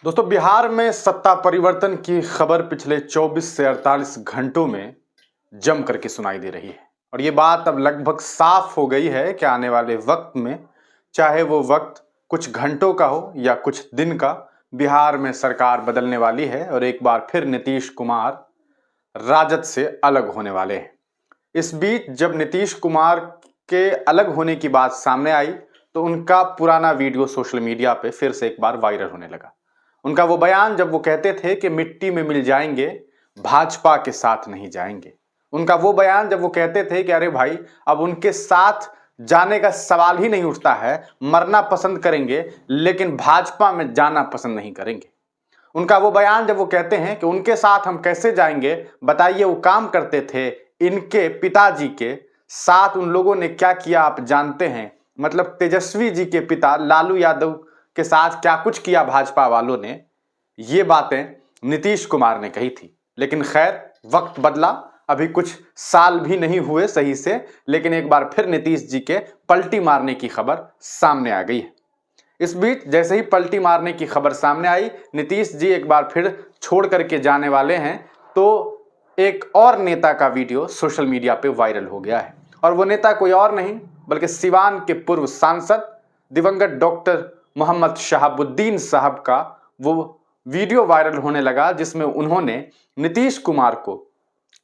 दोस्तों, बिहार में सत्ता परिवर्तन की खबर पिछले 24 से 48 घंटों में जम करके सुनाई दे रही है और ये बात अब लगभग साफ हो गई है कि आने वाले वक्त में, चाहे वो वक्त कुछ घंटों का हो या कुछ दिन का, बिहार में सरकार बदलने वाली है और एक बार फिर नीतीश कुमार राजद से अलग होने वाले हैं। इस बीच जब नीतीश कुमार के अलग होने की बात सामने आई तो उनका पुराना वीडियो सोशल मीडिया पे फिर से एक बार वायरल होने लगा। उनका वो बयान जब वो कहते थे कि मिट्टी में मिल जाएंगे, भाजपा के साथ नहीं जाएंगे। उनका वो बयान जब वो कहते थे कि अरे भाई, अब उनके साथ जाने का सवाल ही नहीं उठता है, मरना पसंद करेंगे लेकिन भाजपा में जाना पसंद नहीं करेंगे। उनका वो बयान जब वो कहते हैं कि उनके साथ हम कैसे जाएंगे, बताइए, वो काम करते थे, इनके पिताजी के साथ उन लोगों ने क्या किया आप जानते हैं। मतलब तेजस्वी जी के पिता लालू यादव के साथ क्या कुछ किया भाजपा वालों ने, ये बातें नीतीश कुमार ने कही थी। लेकिन खैर, वक्त बदला, अभी कुछ साल भी नहीं हुए सही से, लेकिन एक बार फिर नीतीश जी के पलटी मारने की खबर सामने आ गई है। इस बीच जैसे ही पलटी मारने की खबर सामने आई, नीतीश जी एक बार फिर छोड़ करके जाने वाले हैं, तो एक और नेता का वीडियो सोशल मीडिया पे वायरल हो गया है और वो नेता कोई और नहीं बल्कि सिवान के पूर्व सांसद दिवंगत डॉक्टर मोहम्मद शहाबुद्दीन साहब का वो वीडियो वायरल होने लगा, जिसमें उन्होंने नीतीश कुमार को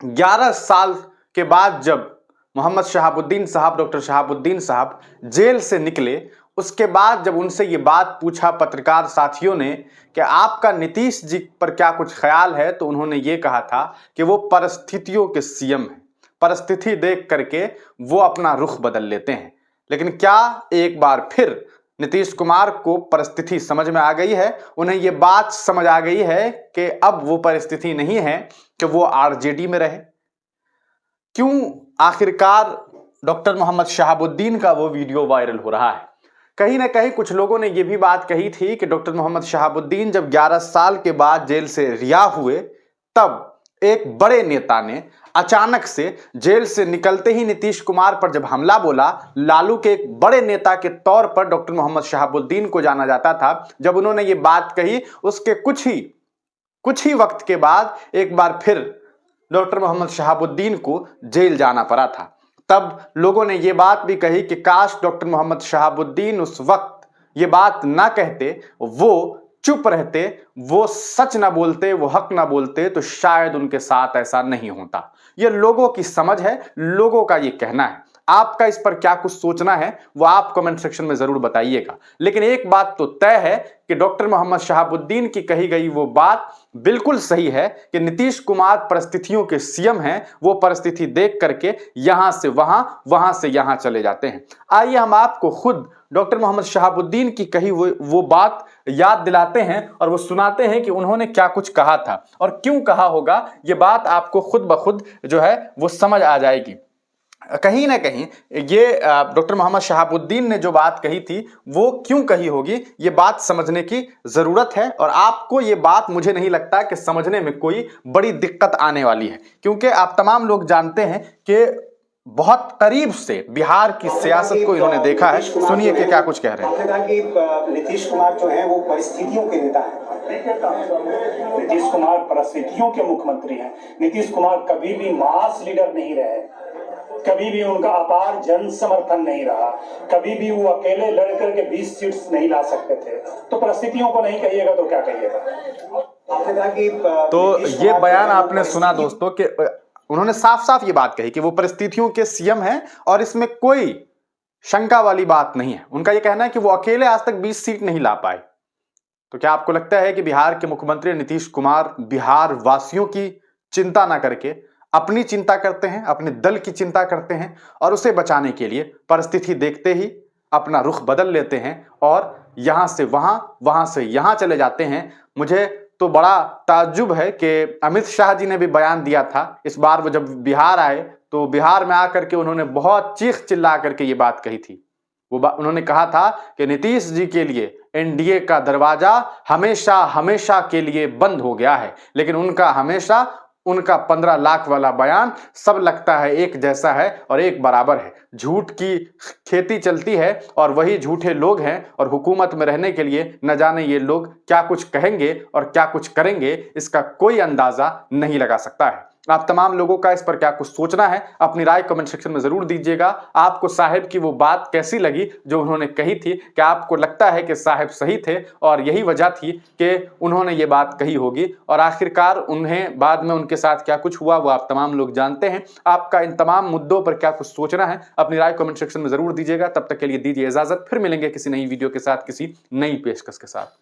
11 साल के बाद जब मोहम्मद शहाबुद्दीन साहब, डॉक्टर शहाबुद्दीन साहब जेल से निकले, उसके बाद जब उनसे ये बात पूछा पत्रकार साथियों ने कि आपका नीतीश जी पर क्या कुछ ख्याल है, तो उन्होंने ये कहा था कि वो परिस्थितियों के सीएम हैं, परिस्थिति देख करके वो अपना रुख बदल लेते हैं। लेकिन क्या एक बार फिर नीतीश कुमार को परिस्थिति समझ में आ गई है? उन्हें ये बात समझ आ गई है कि अब वो परिस्थिति नहीं है कि वो आरजेडी में रहे। क्यों आखिरकार डॉक्टर मोहम्मद शहाबुद्दीन का वो वीडियो वायरल हो रहा है? कहीं ना कहीं कुछ लोगों ने ये भी बात कही थी कि डॉक्टर मोहम्मद शहाबुद्दीन जब 11 साल के बाद जेल से रिहा हुए, तब एक बड़े नेता ने अचानक से जेल से निकलते ही नीतीश कुमार पर जब हमला बोला। लालू के एक बड़े नेता के तौर पर डॉक्टर मोहम्मद शहाबुद्दीन को जाना जाता था। जब उन्होंने ये बात कही, उसके कुछ ही वक्त के बाद एक बार फिर डॉक्टर मोहम्मद शहाबुद्दीन को जेल जाना पड़ा था। तब लोगों ने ये बात भी कही कि काश डॉक्टर मोहम्मद शहाबुद्दीन उस वक्त ये बात ना कहते, वो चुप रहते, वो सच ना बोलते, वो हक ना बोलते, तो शायद उनके साथ ऐसा नहीं होता। ये लोगों की समझ है, लोगों का ये कहना है। आपका इस पर क्या कुछ सोचना है वो आप कमेंट सेक्शन में जरूर बताइएगा। लेकिन एक बात तो तय है कि डॉक्टर मोहम्मद शहाबुद्दीन की कही गई वो बात बिल्कुल सही है कि नीतीश कुमार परिस्थितियों के सीएम हैं। वो परिस्थिति देख करके यहां से वहां, वहां से यहां चले जाते हैं। आइए हम आपको खुद डॉक्टर मोहम्मद शहाबुद्दीन की कही वो बात याद दिलाते हैं और वो सुनाते हैं कि उन्होंने क्या कुछ कहा था और क्यों कहा होगा। ये बात आपको खुद ब खुद जो है वो समझ आ जाएगी। कहीं ना कहीं ये डॉक्टर मोहम्मद शहाबुद्दीन ने जो बात कही थी वो क्यों कही होगी, ये बात समझने की जरूरत है। और आपको ये बात, मुझे नहीं लगता कि समझने में कोई बड़ी दिक्कत आने वाली है, क्योंकि आप तमाम लोग जानते हैं कि बहुत करीब से बिहार की सियासत को इन्होंने देखा है। सुनिए कि क्या कुछ कह रहे हैं। आपने कहा कि नीतीश कुमार जो है वो परिस्थितियों के नेता है। नीतीश कुमार परिस्थितियों के मुख्यमंत्री हैं। नीतीश कुमार कभी भी मास लीडर नहीं रहे, कभी भी उनका अपार जन समर्थन नहीं रहा, कभी भी वो अकेले लड़कर के 20 सीट्स नहीं ला सकते थे। तो परिस्थितियों को नहीं कहिएगा तो क्या कहिएगा? आपने कहा कि तो ये बयान आपने सुना दोस्तों कि उन्होंने साफ साफ ये बात कही कि वो परिस्थितियों के सीएम हैं और इसमें कोई शंका वाली बात नहीं है। उनका ये कहना है कि वो अकेले आज तक 20 सीट नहीं ला पाए। तो क्या आपको लगता है कि बिहार के मुख्यमंत्री नीतीश कुमार बिहार वासियों की चिंता ना करके अपनी चिंता करते हैं, अपने दल की चिंता करते हैं और उसे बचाने के लिए परिस्थिति देखते ही अपना रुख बदल लेते हैं और यहां से वहां, वहां से यहां चले जाते हैं? मुझे तो बड़ा ताज्जुब है कि अमित शाह जी ने भी बयान दिया था इस बार। वो जब बिहार आए तो बिहार में आकर के उन्होंने बहुत चीख चिल्ला करके ये बात कही थी। उन्होंने कहा था कि नीतीश जी के लिए एनडीए का दरवाजा हमेशा हमेशा के लिए बंद हो गया है, लेकिन उनका हमेशा उनका 15 लाख वाला बयान सब लगता है एक जैसा है और एक बराबर है। झूठ की खेती चलती है और वही झूठे लोग हैं, और हुकूमत में रहने के लिए न जाने ये लोग क्या कुछ कहेंगे और क्या कुछ करेंगे, इसका कोई अंदाजा नहीं लगा सकता है। आप तमाम लोगों का इस पर क्या कुछ सोचना है, अपनी राय कमेंट सेक्शन में जरूर दीजिएगा। आपको साहिब की वो बात कैसी लगी जो उन्होंने कही थी? क्या आपको लगता है कि साहिब सही थे और यही वजह थी कि उन्होंने ये बात कही होगी, और आखिरकार उन्हें बाद में उनके साथ क्या कुछ हुआ वो आप तमाम लोग जानते हैं। आपका इन तमाम मुद्दों पर क्या कुछ सोचना है, अपनी राय कमेंट सेक्शन में जरूर दीजिएगा। तब तक के लिए दीजिए इजाजत, फिर मिलेंगे किसी नई वीडियो के साथ, किसी नई पेशकश के साथ।